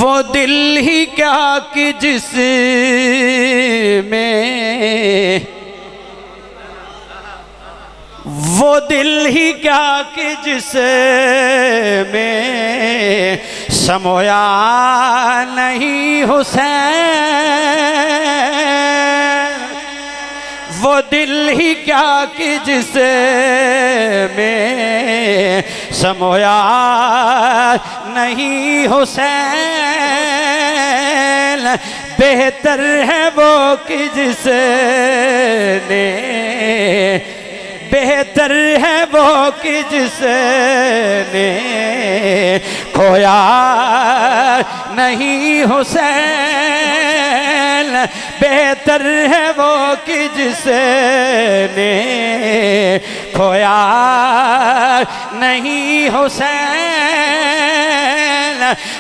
वो दिल ही क्या कि जिसमें, वो दिल ही क्या कि जिसमें समोया नहीं हुसैन। वो दिल ही क्या कि जिसमें समोया नहीं हुसैन। बेहतर है वो कि जिसने, बेहतर है वो कि जिसने खोया नहीं हुसैन। बेहतर है वो कि जिसने खोया नहीं हुसैन।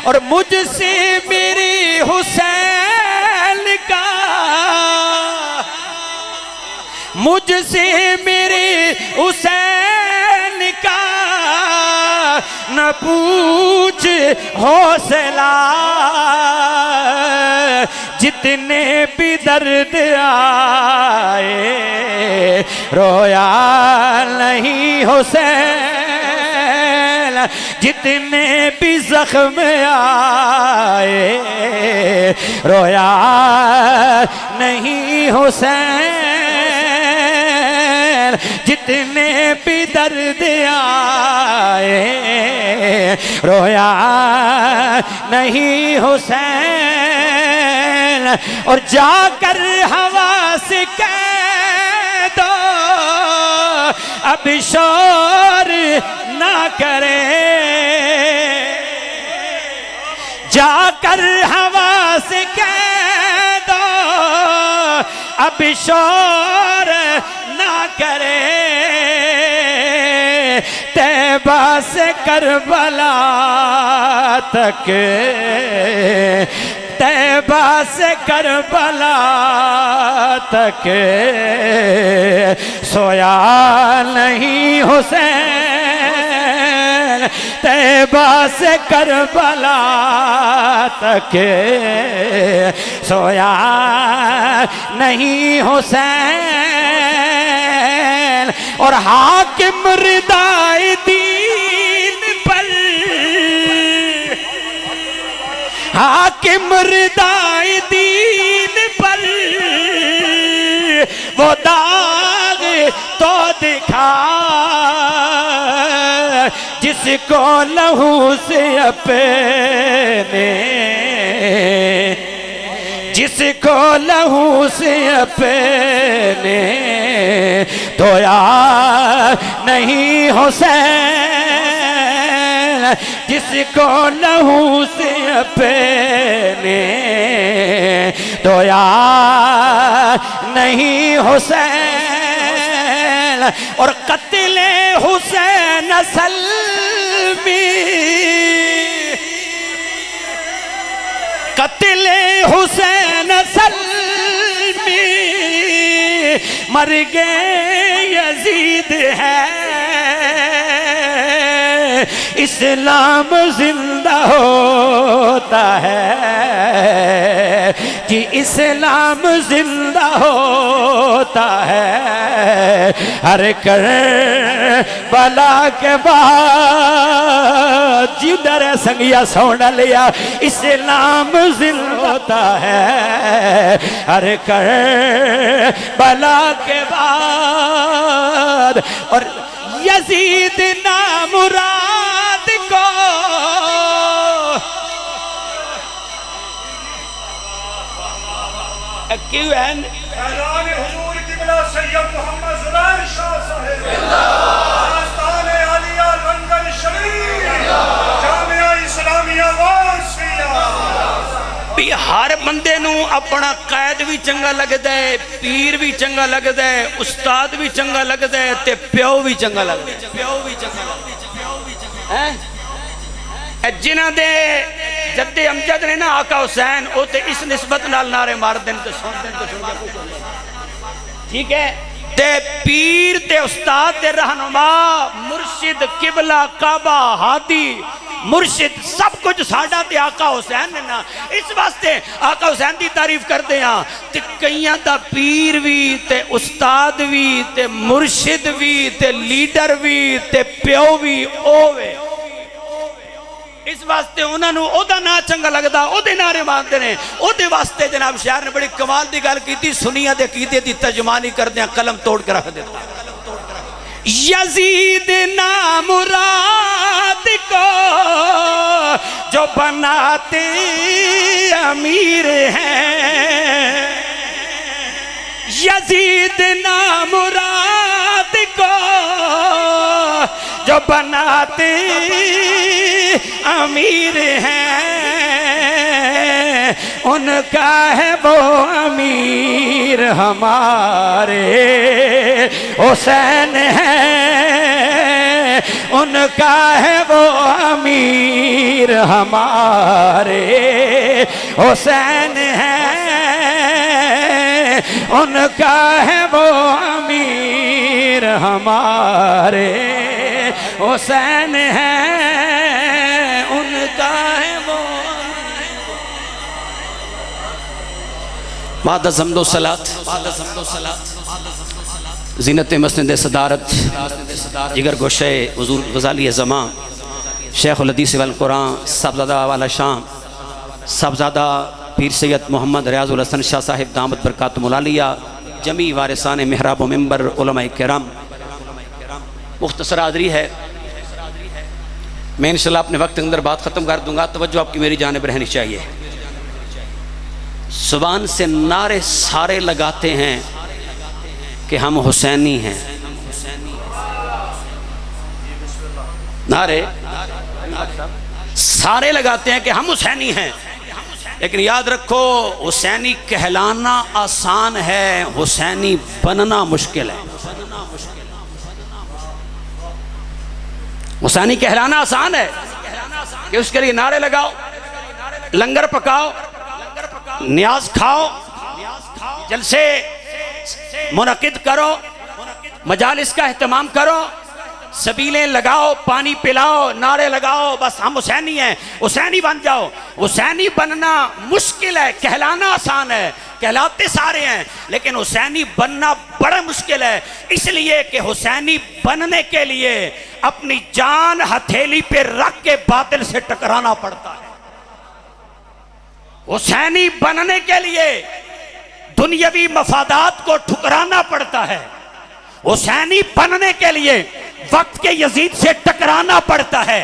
और मुझसे मेरी हुसैन का, मुझसे मेरे हुसैन का न पूछ हौसला। जितने भी दर्द आए रोया नहीं हुसैन। जितने भी जख्म आए रोया नहीं हुसैन। जितने भी दर्द आए रोया नहीं हुसैन। और जाकर हवा से कह दो अब शोर ना करे। जाकर हवा से कह दो अब शोर ना करे। तैबा से करबला तक, तैबा से करबला तक सोया नहीं हुसैन। तैबा से करबला तक सोया नहीं हुसैन। और हाकिम रिदाए दीन पर, हाकिम रिदाए दीन पर वो दाग तो दिखा जिसको लहू से अपने, जिसको लहू से अपने धोया नहीं हुसैन। जिसको लहू से अपने धोया नहीं हुसैन। और कत्ले हुसैन असल में, कत्ले हुसैन असल में मर गए यजीद है। इस्लाम जिंदा होता है कि इस्लाम जिंदा होता है। हर करबला के बाद जिधर संगिया सोन लिया इस्लाम जिंदा होता है। हर करबला के बाद। और यजीद नामुराद को क्यों है हुजूर किबला सैयद मोहम्मद ज़ुबैर शाह साहिब आस्ताने आलिया लंदन शरीफ जामिया इस्लामिया वासिया। भी हर बंदे नू अपना कैद भी चंगा लगता है, पीर भी चंगा लगता है, उस्ताद भी चंगा लगता है, ते प्यो भी चंगा लगता है। प्यो भी चंगा लगता है। जिन्हां दे जद्दे अमजद ने ना आका हुसैन वो ते इस निस्बत नाल नारे मार देन ते सुन देन ते सुन दे। ठीक है। ते पीर ते उस्ताद ते रहनुमा मुर्शिद किबला काबा हादी मुर्शिद सब कुछ साडा ते आका हुसैन ने ना। इस वास्ते आका हुसैन की तारीफ करते हैं ते कईयां दा पीर भी ते उस्ताद भी ते मुर्शिद भी ते लीडर भी ते प्यो भी ओवे। इस वास्ते उन्होंने ओदा ना चंगा लगता, ओदे नारे मारते हैं। ओदे वास्ते जनाब शायर ने बड़ी कमाल की गल की, सुनिया दे कीते दी तर्जुमानी करदे कलम तोड़ के रख देता। यजीद ना मुराद को जो बनाते अमीर हैं, यजीद ना मुराद को जो बनाते अमीर हैं, उनका है वो अमीर हमारे हुसैन है, उनका है वो अमीर हमारे हुसैन है, उनका है वो अमीर हमारे हुसैन है, उनका है वो। बाद ज़म्दो सलात ज़ीनत मस्जिद सदारत जिगर गोशे हुज़ूर गज़ाली ज़मा शेखुल हदीस वल कुरान साहबज़ादा वाला शाम साहबज़ादा पीर सैयद मोहम्मद रियाज़ुल हसन शाह साहिब दामत बरकातुहुल आलिया जमी वारिसान मेहराब व मिंबर उलमाए किराम। मुख्तसर हाज़री है, मैं इंशाअल्लाह अपने वक्त के अंदर बात ख़त्म कर दूंगा। तवज्जो आपकी मेरी जानिब रहनी चाहिए। ज़ुबान से नारे सारे लगाते हैं कि हम हुसैनी हैं, नारे सारे लगाते हैं कि हम हुसैनी हैं, लेकिन याद रखो हुसैनी कहलाना आसान है, हुसैनी बनना मुश्किल है। हुसैनी कहलाना आसान है कि उसके लिए नारे लगाओ, लंगर पकाओ, न्याज खाओ, जलसे मुनक़िद करो, मजालिस का एहतमाम करो, सबीलें लगाओ, पानी पिलाओ, नारे लगाओ, बस हम हुसैनी हैं, हुसैनी बन जाओ। हुसैनी बनना मुश्किल है, कहलाना आसान है, कहलाते सारे हैं, लेकिन हुसैनी बनना बड़ा मुश्किल है। इसलिए कि हुसैनी बनने के लिए अपनी जान हथेली पे रख के बातिल से टकराना पड़ता है। हुसैनी बनने के लिए दुनियावी मफादात को ठुकराना पड़ता है। हुसैनी बनने के लिए वक्त के यजीद से टकराना पड़ता है।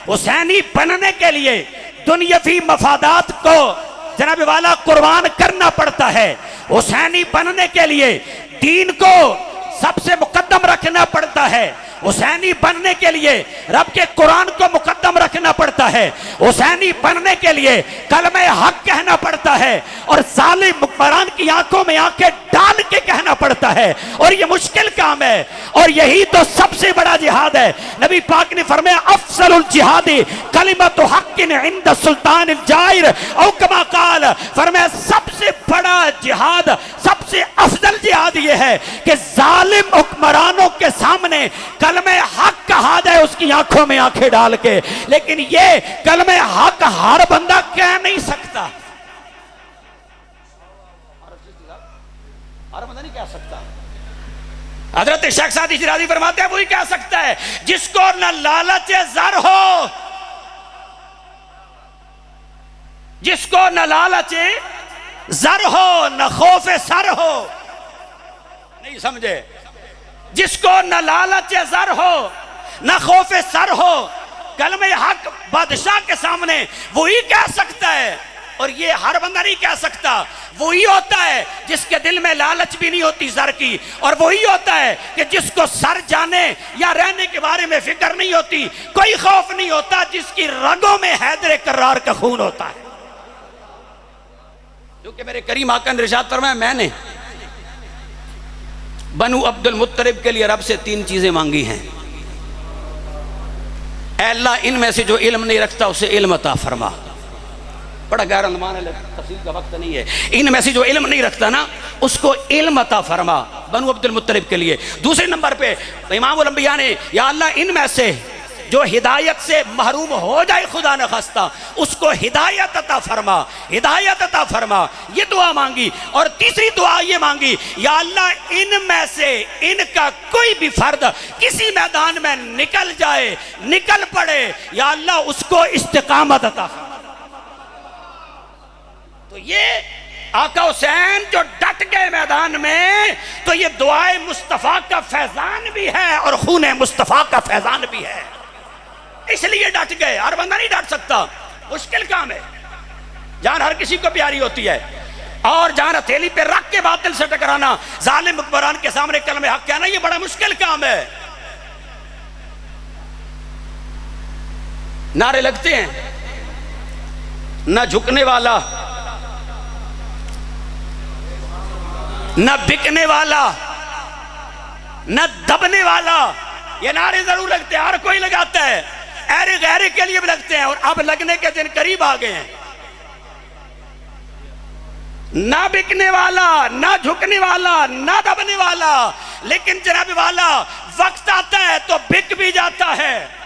हुसैनी बनने के लिए दुनियावी मफादात को जनाब वाला कुर्बान करना पड़ता है। हुसैनी बनने के लिए दीन को सबसे मुकद्दम रखना पड़ता है। हुसैनी बनने के लिए रब के कुरान को मुकद्दम रखना पड़ता है। हुसैनी बनने के लिए कलमे हक कहना पड़ता है और जालिम हुक्मरान की आंखों में आंखें डाल के कहना पड़ता है, और ये मुश्किल काम है, और यही तो सबसे बड़ा जिहाद है। नबी पाक ने फरमाया अफजलुल जिहादी कलिमतु हक्किन इंद सुल्तानिल जाइर, औ कमा काल, फरमाया सबसे बड़ा जिहाद, सबसे अफजल जिहाद ये है कि जालिम हुक्मरानों के सामने कलमे हक कहा जाए उसकी आंखों में आंखें डाल के। लेकिन ये कलमे हक हर बंदा कह नहीं सकता, हर बंदा नहीं कह सकता। हजरत शेख सादी शिराज़ी फरमाते हैं वही कह सकता है जिसको न लालच ज़र हो, जिसको न लालच ज़र हो न खौफ सर हो। नहीं समझे? जिसको न लालच ज़र हो न खौफ सर हो, कलमे हक बादशाह के सामने वही कह सकता है, और ये हर बंदा नहीं कह सकता। वही होता है जिसके दिल में लालच भी नहीं होती सर की, और वही होता है कि जिसको सर जाने या रहने के बारे में फिक्र नहीं होती, कोई खौफ नहीं होता, जिसकी रगों में हैदर करार का खून होता है। क्योंकि मेरे करीम आका ने इरशाद फरमाया मैंने बनु अब्दुल मुत्तलिब के लिए रब से 3 चीजें मांगी हैं। ऐ अल्लाह इनमें से जो इल्म नहीं रखता उसे इल्म अता फरमा। बड़ा गहरा अनुमान है, तफसील का वक्त नहीं है। इनमें से जो इल्म नहीं रखता ना उसको इल्म अता फरमा, बनु अब्दुल मुत्तलिब के लिए। दूसरे नंबर पे इमामुल अंबिया ने या अल्लाह इनमें से जो हिदायत से महरूम हो जाए खुदा न खास्ता उसको हिदायत अता फरमा, हिदायत अता फरमा, ये दुआ मांगी। और तीसरी दुआ ये मांगी, या अल्लाह इनमें से इनका कोई भी फर्द किसी मैदान में निकल जाए, निकल पड़े, या अल्लाह उसको इस्तिकामत अता फरमा। तो ये आका हुसैन जो डट गए मैदान में, तो ये दुआए मुस्तफा का फैजान भी है और खूने मुस्तफा का फैजान भी है, इसलिए डट गए। हर बंदा नहीं डट सकता, मुश्किल काम है। जान हर किसी को प्यारी होती है, और जान हथेली पे रख के बातिल से टकराना, जालिम हुक्मरान के सामने कलमे हक कहना, ये बड़ा मुश्किल काम है। नारे लगते हैं, न झुकने वाला, न बिकने वाला, न दबने वाला, ये नारे जरूर लगते हैं, हर कोई लगाता है, ऐरे गहरे के लिए भी लगते हैं, और अब लगने के दिन करीब आ गए हैं। ना बिकने वाला, ना झुकने वाला, ना दबने वाला, लेकिन जनाब वाला वक्त आता है तो बिक भी जाता है,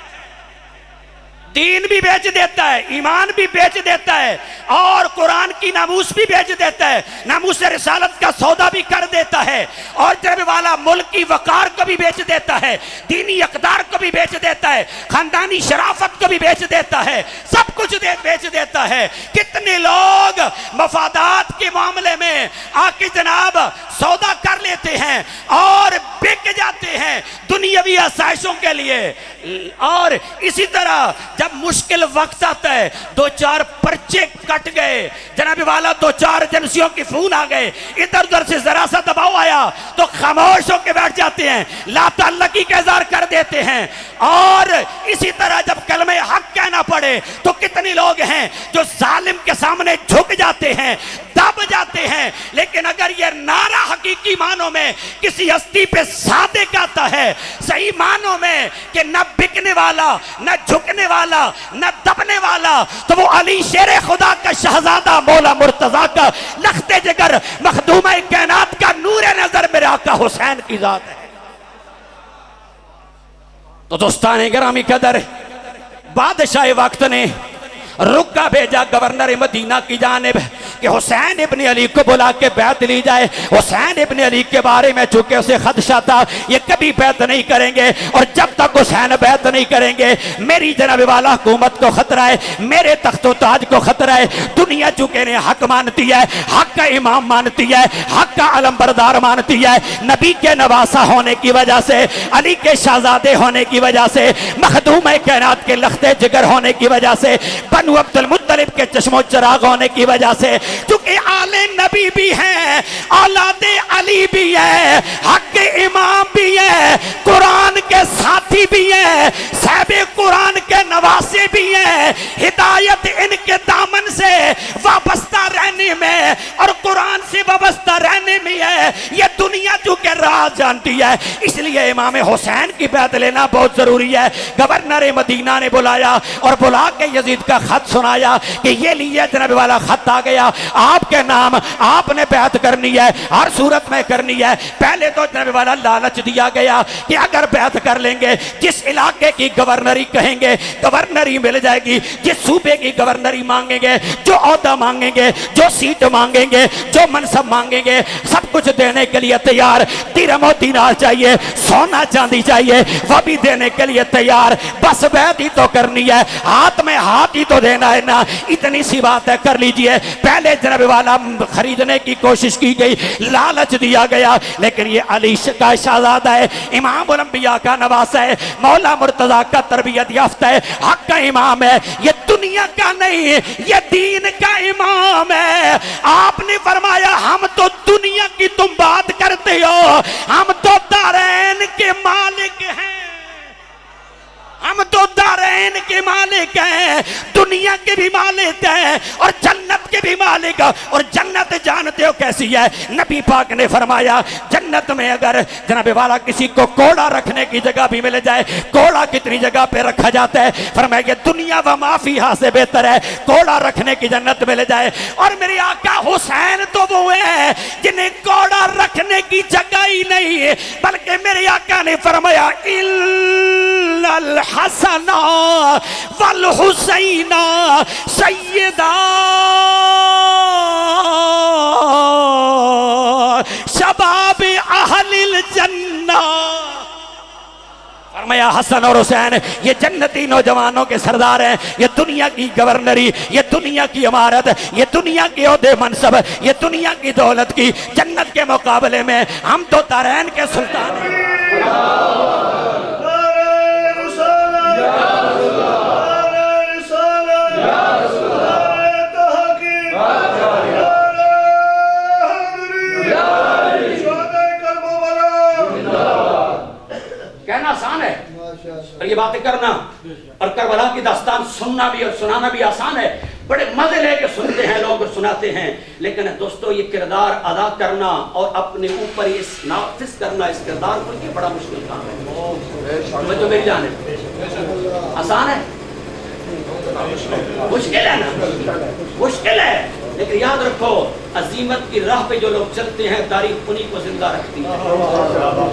दीन भी बेच देता है, ईमान भी बेच देता है, और कुरान की नामूस भी बेच देता है, नामूस रिसालत का सौदा भी कर देता है, और जब वाला मुल्क की वकार को भी बेच देता है, दीनी अकदार को भी बेच देता है, खानदानी शराफत को भी बेच देता है, सब कुछ बेच देता है। कितने लोग मफादात के मामले में आके जनाब सौदा कर लेते हैं और बिक जाते हैं दुनियावी आसाइशों के लिए। और इसी तरह जब मुश्किल वक्त आता है, दो चार पर्चे कट गए जनाब वाला, दो चार एजेंसियों की फोन आ गए, इधर उधर से जरा सा दबाव आया तो खामोश होकर बैठ जाते हैं, ला ताल्लुकी का इज़हार कर देते हैं। और इसी तरह जब कलमे हक कहना पड़े तो कितने लोग हैं जो जालिम के सामने झुक जाते हैं, दब जाते हैं। लेकिन अगर यह नारा हकीकी मानों में किसी हस्ती पे सादिक आता है, सही मानों में कि न बिकने वाला, न झुकने वाला, न दबने वाला, तो वो अली शेर खुदा का शहजादा मौला मुर्तजा का लख्ते जिगर मखदूम कायनात का नूर नजर मेरे आका हुसैन की जात है। तो दोस्तान गिरामी कदर, बादशाह वक्त ने रुका भेजा गवर्नर मदीना की जानिब कि हुसैन इब्न अली को बुला के बैत ली जाए। हुसैन इब्न अली के बारे में चूंकि उसे खदशा था ये कभी बैत नहीं करेंगे, और जब तक हुसैन बैत नहीं करेंगे मेरी जनाब वाला हुकूमत को खतरा है, मेरे तख्तो ताज को खतरा है। दुनिया चूंकि ने हक मानती है, हक का इमाम मानती है, हक का अलम बरदार मानती है, नबी के नवासा होने की वजह से, अली के शहजादे होने की वजह से, मखदूम कायनात के लख्ते जिगर होने की वजह से, बनु अब्दुल मुत्तलिब के चश्मो चिराग होने की वजह से, चूंकि आले नबी भी हैं, औलादे अली भी है, हक के इमाम भी है, कुरान के साथी भी है, साहिबे कुरान के नवासे भी हैं, हिदायत इनके दामन से वाबस्ता रहने में और कुरान से वाबस्ता रहने में है, ये दुनिया चूंकि राज जानती है। इसलिए इमाम हुसैन की बैत लेना बहुत जरूरी है। गवर्नर मदीना ने बुलाया और बुला के यजीद का खत सुनाया कि ये लिए जनाब वाला खत आ गया, आपके नाम आपने बैत करनी है, हर सूरत में करनी है। पहले तो जनाब वाला लालच दिया गया कि अगर बैत कर लेंगे, जिस इलाके की गवर्नरी कहेंगे गवर्नरी मिल जाएगी, जिस सूबे की गवर्नरी मांगेंगे, जो औहदा मांगेंगे, जो सीट मांगेंगे, जो मनसब मांगेंगे, सब कुछ देने के लिए तैयार। दिरहम दीनार चाहिए, सोना चांदी चाहिए, वह भी देने के लिए तैयार। बस बैत ही तो करनी है, हाथ में हाथ ही तो देना है ना, इतनी सी बात है, कर लीजिए। पहले जनाब वाला खरीदने की कोशिश की गई, लालच दिया गया, लेकिन ये अली का शहजादा है, इमाम उल अंबिया का नवासा है, मौला मुर्तजा का तरबियत याफ्ता है, हक का इमाम है, ये दुनिया का नहीं, ये दीन का इमाम है। आपने फरमाया हम तो दुनिया की तुम बात करते हो, हम तो दारैन के मालिक हैं, हम तो दारैन के मालिक हैं, दुनिया के भी मालिक हैं और जन्नत के भी मालिक। और जन्नत जानते हो कैसी है? नबी पाक ने फरमाया जन्नत में अगर जनाब वाला किसी को कोड़ा रखने की जगह भी मिल जाए, कोड़ा कितनी जगह पे रखा जाता है, फरमाया दुनिया व माफिया से बेहतर है कोड़ा रखने की जन्नत मिल जाए। और मेरे आका हुसैन तो वो है जिन्हें कोड़ा रखने की जगह ही नहीं है, बल्कि मेरे आका ने फरमाया अल हसना वल हुसैना सैयदा शबाब अहलिल जन्ना। फरमाया हसन और हुसैन ये जन्नती नौजवानों के सरदार हैं। ये दुनिया की गवर्नरी, ये दुनिया की इमारत, ये दुनिया के ओहदे मनसब, ये दुनिया की दौलत की जन्नत के मुकाबले में हम तो तारैन के सुल्तान हैं। कहना आसान है और ये बातें करना और करबला की दास्तान सुनना भी और सुनाना भी आसान है। बड़े मजे लेके सुनते हैं लोग और सुनाते हैं, लेकिन दोस्तों ये किरदार अदा करना और अपने ऊपर ये नाफिज करना इस किरदार को ये बड़ा मुश्किल काम है। तो मेरी जान है आसान है, मुश्किल है ना, मुश्किल है। लेकिन याद रखो अजीमत की राह पे जो लोग चलते हैं तारीख उन्हीं को जिंदा रखती है।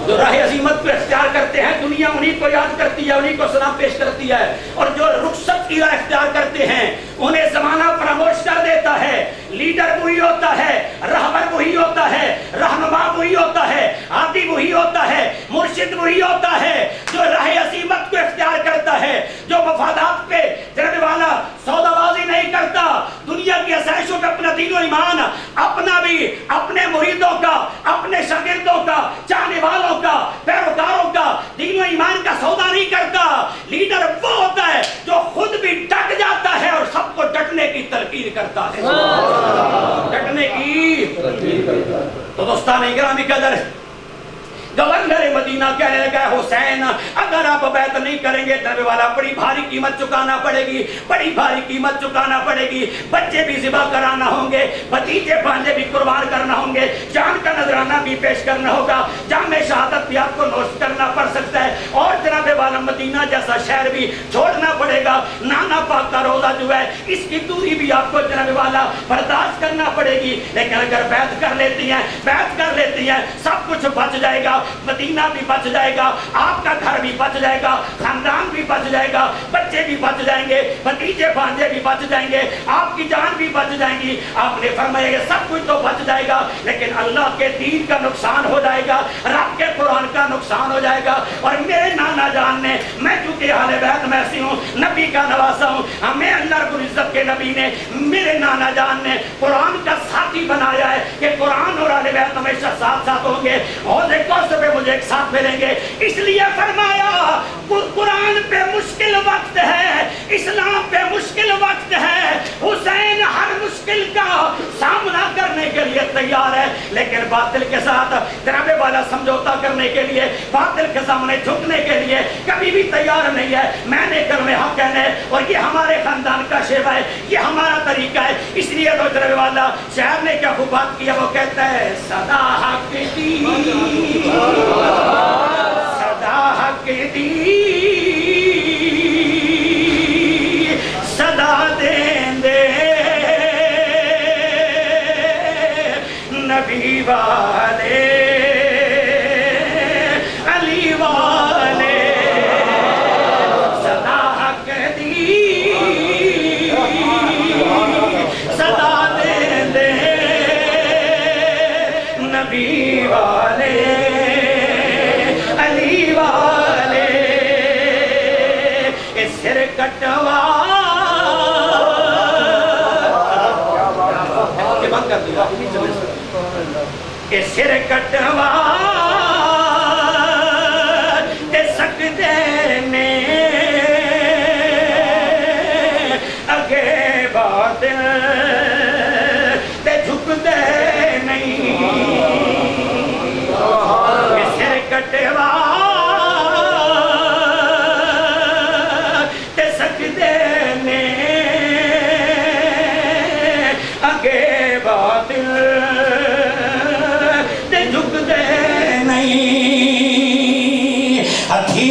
जो राह अजीमत को इख्तियार करते हैं दुनिया उन्हीं को याद करती है, उन्हीं को सलाम पेश करती है। और जो रुखसत की राह इख्तियार करते हैं उन्हें जमाना फरामोश कर देता है। लीडर वही होता है, रहबर वही होता है, रहनुमा वही होता है, आदि वही होता है, मुर्शिद वही होता है जो राह अजीमत को इख्तियार करता है, जो मफादात पे चलने वाला सौदाबाजी नहीं करता, दुनिया की आसाइशों पे अपना दीन और ईमान, अपना भी, अपने मुरीदों का, अपने शागिर्दों का, चाहने वालों का, पैरोकारों का दीन और ईमान का सौदा नहीं करता। लीडर वो होता है जो खुद भी डट जाता है और सबको डटने की तलकीन करता है, डटने की। तो दोस्तान इकराम कदर गवर्नर मदीना कहने लगा हुसैन अगर आप बैत नहीं करेंगे दरबार वाला बड़ी भारी कीमत चुकाना पड़ेगी, बड़ी भारी कीमत चुकाना पड़ेगी। बच्चे भी ज़िबा कराना होंगे, भतीजे भांजे भी कुर्बान करना होंगे, जान का नजराना भी पेश करना होगा, जामे शहादत भी आपको नोश करना पड़ सकता है और जनाब वाला मदीना जैसा शहर भी छोड़ना पड़ेगा। नाना पाक का रोजा जो है इसकी दूरी भी आपको जनाब वाला बर्दाश्त करना पड़ेगी। लेकिन अगर बैत कर लेती हैं, बैत कर लेती हैं, सब कुछ बच जाएगा, मदीना भी बच जाएगा, आपका घर भी बच जाएगा, खानदान भी बच जाएगा, बच्चे भी बच जाएंगे, भतीजे भांजे भी बच जाएंगे, आपकी जान भी बच जाएगी। आपने फरमाया सब कुछ तो बच जाएगा लेकिन अल्लाह के दीन का नुकसान हो जाएगा, रब के कुरान का नुकसान हो जाएगा। और मेरे नाना जान ने, मैं चूंकि अहले बैत में ऐसी हूँ, नबी का नवासा हूँ, हमें अल्लाह रब्बुल इज्जत के नबी ने, मेरे नाना जान ने कुरान का साथी बनाया है कि कुरान और अहले बैत हमेशा साथ साथ होंगे और पे मुझे एक साथ मिलेंगे। इसलिए फरमाया कुरान पे मुश्किल वक्त है, इस्लाम पे मुश्किल वक्त है, हुसैन हर मुश्किल का सामना करने के लिए तैयार है लेकिन बातिल के साथ जनाबे वाला समझौता करने के लिए, बातिल के सामने झुकने के लिए कभी भी तैयार नहीं है। मैंने कलमे हक कहना है और ये हमारे खानदान का शेवा है, ये हमारा तरीका है। इसलिए तो जनाबे वाला शहर ने क्या खूब बात किया, वो कहता है सदा हक दी, सदा हक दी, सदा देंदे नबी वाले अली वाले, सदा हक दी, सदा देंदे नबी वाले वाले, सिर कटवा बंद कर दिया, सिर कटवा ते सकते ने अगे बातिल ते झुकते नहीं, सिर कटवा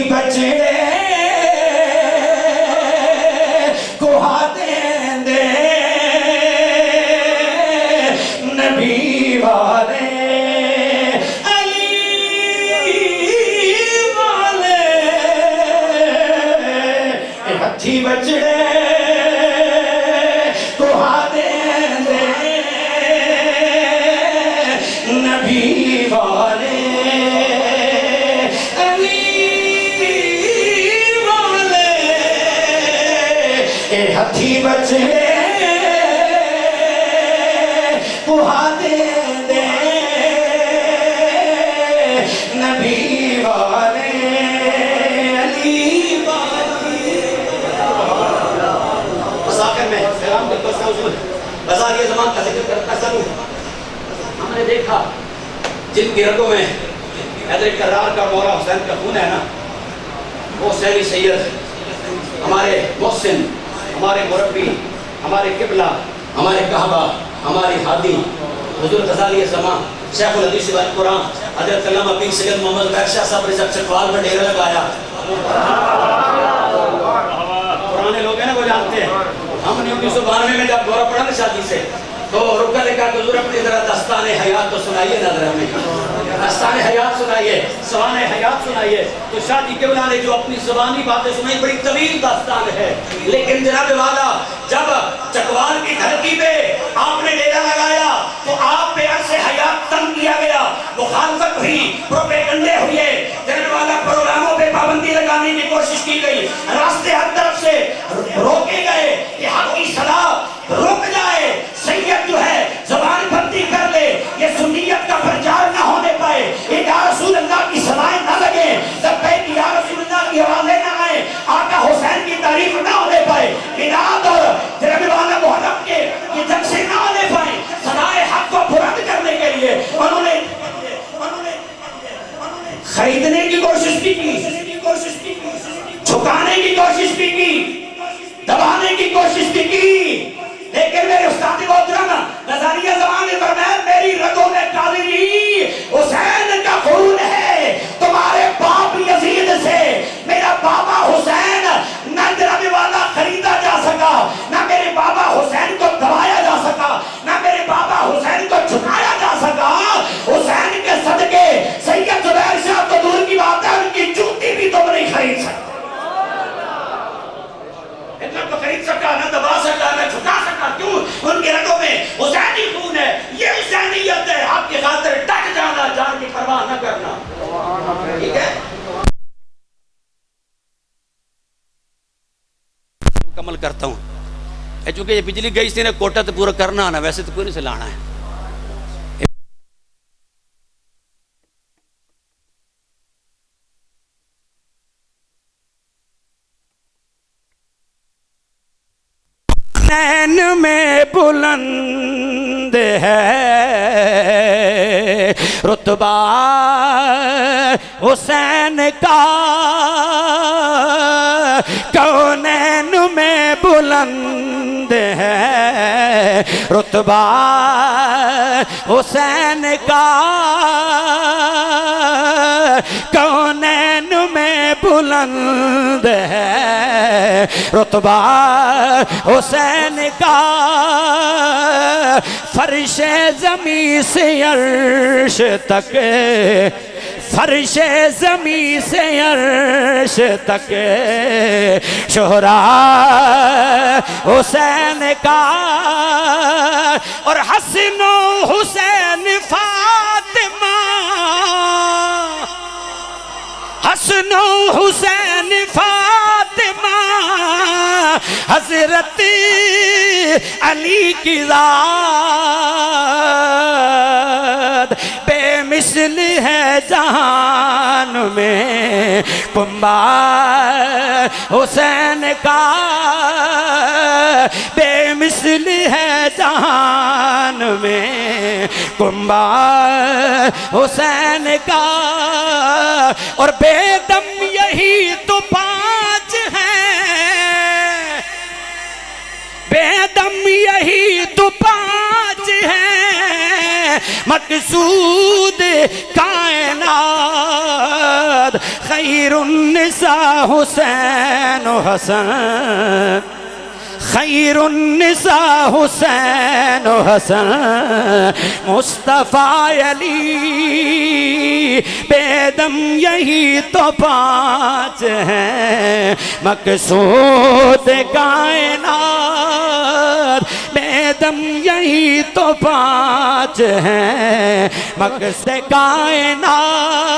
बचड़े कुहा देंदे नबी वाले अली वाले, बछड़े पुहा दे दे नबी वाले अली वाले। बस आखिर में सलाम के बस बाजार ये ज़मान का जिक्र करता चलूं। हमने देखा जिनकी रगों में हैदर करार का मौला हुसैन का खून है ना, वो सैनी सैयद, हमारे मोहसिन, हमारे मुरब्बी, हमारे किबला, हमारे कहबा, हमारे हादी हुजूर गजाली ज़मा शेखुल हदीस वल कुरान हज़रत अल्लामा पीर सैयद मोहम्मद बादशाह साहब रिज़क चकवाल में डेरा लगाया। पुराने लोग हैं ना, वो जानते हैं। हमने 1992 में जब दौरा पड़ा ना शादी से, तो रुका लिखा तो हुजूर अपनी जरा दस्ताने हयात तो सुनाइए ना, जरा हमें दस्ताने हयात सुनाइए, सवाने हयात सुनाइए। तो शादी के ने जो अपनी ज़बानी बातें सुनाई, बड़ी तवील दास्तान है, लेकिन जनाब वाला जब चकवाल की धरती पे आपने डेरा लगाया तो आप पे अरसे हयात तंग किया गया, मुखालफत हुई, प्रोपेगंडे हुए, जनाब वाला प्रोग्रामों पे पाबंदी लगाने की कोशिश की गई, रास्ते हर तरफ से रोके गए कि हक की सलाह रुक जाए, सैयद जो है ज़बान बंदी कर ले, ये सुन्नियत का प्रचार ना होने पाए, या रसूल अल्लाह की सलाहें ना लगे, लब्बैक या रसूल अल्लाह की आवाज़ें ना आए, आका हुसैन की तारीफ ना होने पाए, मिलाद और जरबवाना मुहर्रम के ये जलसे ना होने पाए, सदाए हक को बुलंद करने के लिए उन्होंने खरीदने की कोशिश भी की, झुकाने की कोशिश भी की, दबाने की कोशिश भी की, लेकिन मेरे उस्ताद मोहतरम नज़ारिया ज़मान ने फरमाया, मेरी रगों में कादरी हुसैन का खून है, तुम्हारे बाप यजीद से मेरा बाबा हुसैन न जनाबे वाला खरीदा जा सका, ना मेरे बाबा हुसैन को दबाया जा सका, ना मेरे बाबा हुसैन को झुकाया जा सका। हुसैन के सदके सैयद जुबैर शाह तो दूर की बात है, उनकी जूती भी तुम नहीं खरीद सकते, इतना तो खरीद सका, ना दबा सका, ना झुका सका। क्यों? उनके रगों में हुसैनी खून है, ये हुसैनियत है, आपकी खातिर डट जाना, जान की परवाह न करना, ठीक है। मुकम्मल करता हूँ, चूंकि ये बिजली गई थी ना, कोटा तो पूरा करना आना, वैसे तो कोई नहीं से लाना है। नैन में बुलंद है रुतबा हुसैन का, कौनैन में बुलंद है रुतबा हुसैन का, कौनैन में बुलंद है रुतबा हुसैन का, फर्शे ज़मी से अर्श तक, फर्शे ज़मी से अर्श तक शोहरा हुसैन का, और हसनो हुसैन फातिमा, हसनो हुसैन फातिमा, हज़रत अली की ज़ात बेमिसल है जहान में, कुंबार हुसैन का बेमिसल है जहान में, कुंबार हुसैन का, और बेदम यही तो पाँच हैं, बेदम यही तो पाँच हैं, मकसूद कायनात खैरुन्निसा हुसैन हसन, खैरुन्निसा हुसैन हसन मुस्तफ़ा अली, बेदम यही तो पाँच हैं, मकसूद कायनात बेदम यही तो पाँच हैं, मकसद कायनात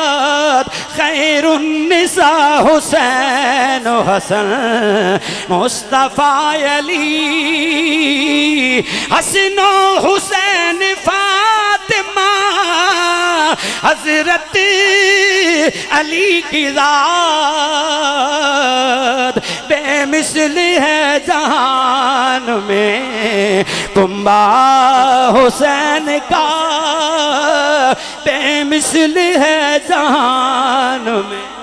खैरुन्निसा हुसैन हसन मुस्तफ़ा अली हसनो हुसैन फातिमा हजरत अली की ज़ात बेमिसल है जहान में कुंबा हुसैन का बेमिसल है जहान में।